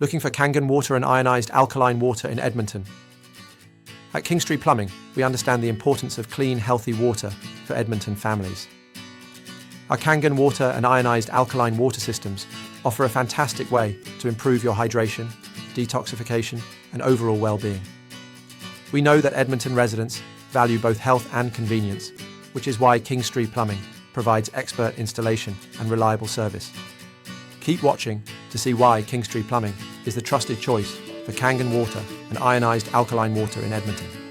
Looking for Kangen water and ionized alkaline water in Edmonton? At Kingstree Plumbing, we understand the importance of clean, healthy water for Edmonton families. Our Kangen water and ionized alkaline water systems offer a fantastic way to improve your hydration, detoxification, and overall well-being. We know that Edmonton residents value both health and convenience, which is why Kingstree Plumbing provides expert installation and reliable service. Keep watching to see why Kingstree Plumbing is the trusted choice for Kangen water and ionized alkaline water in Edmonton.